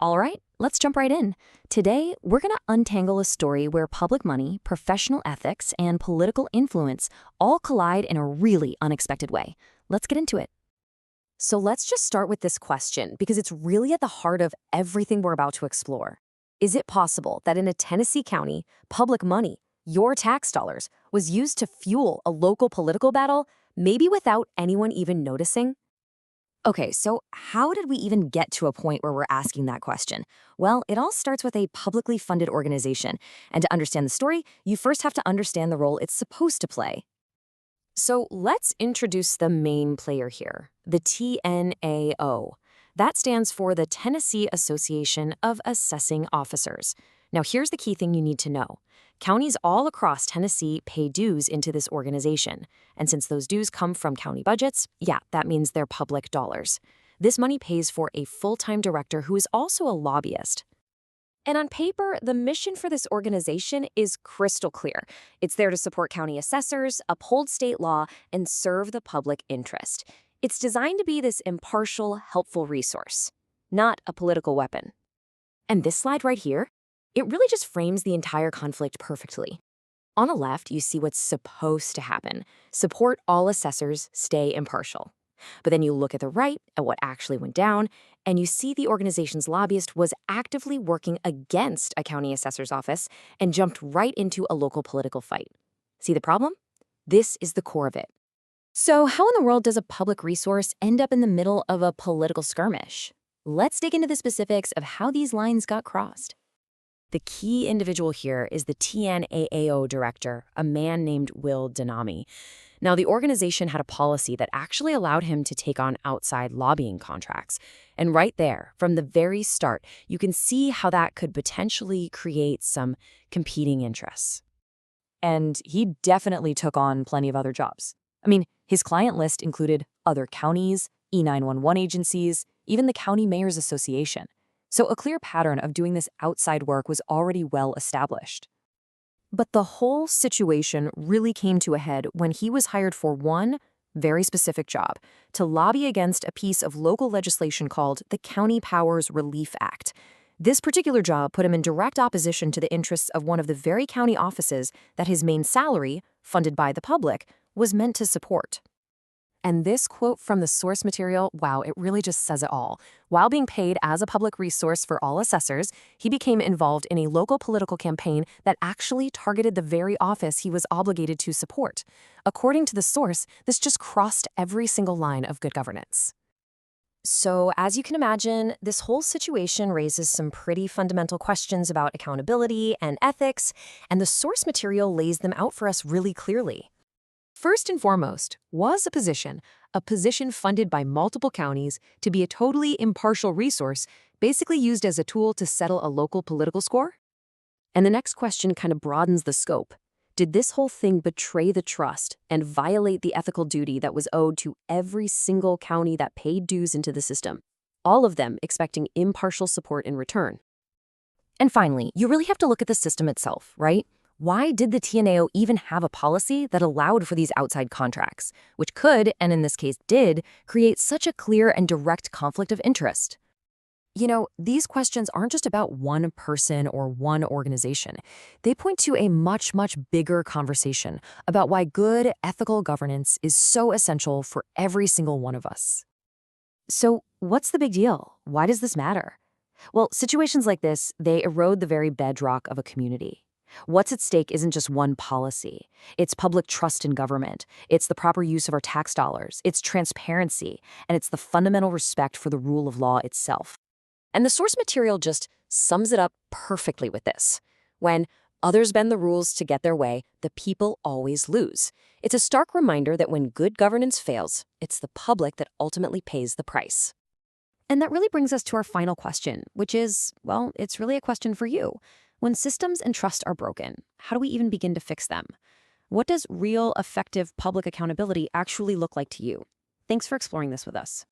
All right, let's jump right in. Today, we're going to untangle a story where public money, professional ethics, and political influence all collide in a really unexpected way. Let's get into it. So let's just start with this question because it's really at the heart of everything we're about to explore. Is it possible that in a Tennessee county, public money, your tax dollars, was used to fuel a local political battle, maybe without anyone even noticing? Okay, so how did we even get to a point where we're asking that question? Well, it all starts with a publicly funded organization. And to understand the story, you first have to understand the role it's supposed to play. So let's introduce the main player here, the TNAO. That stands for the Tennessee Association of Assessing Officers. Now, here's the key thing you need to know. Counties all across Tennessee pay dues into this organization. And since those dues come from county budgets, yeah, that means they're public dollars. This money pays for a full-time director who is also a lobbyist. And on paper, the mission for this organization is crystal clear. It's there to support county assessors, uphold state law, and serve the public interest. It's designed to be this impartial, helpful resource, not a political weapon. And this slide right here, it really just frames the entire conflict perfectly. On the left, you see what's supposed to happen. Support all assessors, stay impartial. But then you look at the right at what actually went down, and you see the organization's lobbyist was actively working against a county assessor's office and jumped right into a local political fight. See the problem? This is the core of it. So how in the world does a public resource end up in the middle of a political skirmish? Let's dig into the specifics of how these lines got crossed. The key individual here is the TNAAO director, a man named Will Denami. Now, the organization had a policy that actually allowed him to take on outside lobbying contracts. And right there, from the very start, you can see how that could potentially create some competing interests. And he definitely took on plenty of other jobs. I mean, his client list included other counties, E911 agencies, even the County Mayor's Association. So a clear pattern of doing this outside work was already well established. But the whole situation really came to a head when he was hired for one very specific job, to lobby against a piece of local legislation called the County Powers Relief Act. This particular job put him in direct opposition to the interests of one of the very county offices that his main salary, funded by the public, was meant to support. And this quote from the source material, wow, it really just says it all. While being paid as a public resource for all assessors, he became involved in a local political campaign that actually targeted the very office he was obligated to support. According to the source, this just crossed every single line of good governance. So, as you can imagine, this whole situation raises some pretty fundamental questions about accountability and ethics, and the source material lays them out for us really clearly. First and foremost, was a position funded by multiple counties to be a totally impartial resource, basically used as a tool to settle a local political score? And the next question kind of broadens the scope. Did this whole thing betray the trust and violate the ethical duty that was owed to every single county that paid dues into the system, all of them expecting impartial support in return? And finally, you really have to look at the system itself, right? Why did the TNAO even have a policy that allowed for these outside contracts, which could, and in this case did, create such a clear and direct conflict of interest? You know, these questions aren't just about one person or one organization. They point to a much, much bigger conversation about why good, ethical governance is so essential for every single one of us. So, what's the big deal? Why does this matter? Well, situations like this, they erode the very bedrock of a community. What's at stake isn't just one policy. It's public trust in government. It's the proper use of our tax dollars. It's transparency. And it's the fundamental respect for the rule of law itself. And the source material just sums it up perfectly with this. When others bend the rules to get their way, the people always lose. It's a stark reminder that when good governance fails, it's the public that ultimately pays the price. And that really brings us to our final question, which is, well, it's really a question for you. When systems and trust are broken, how do we even begin to fix them? What does real, effective public accountability actually look like to you? Thanks for exploring this with us.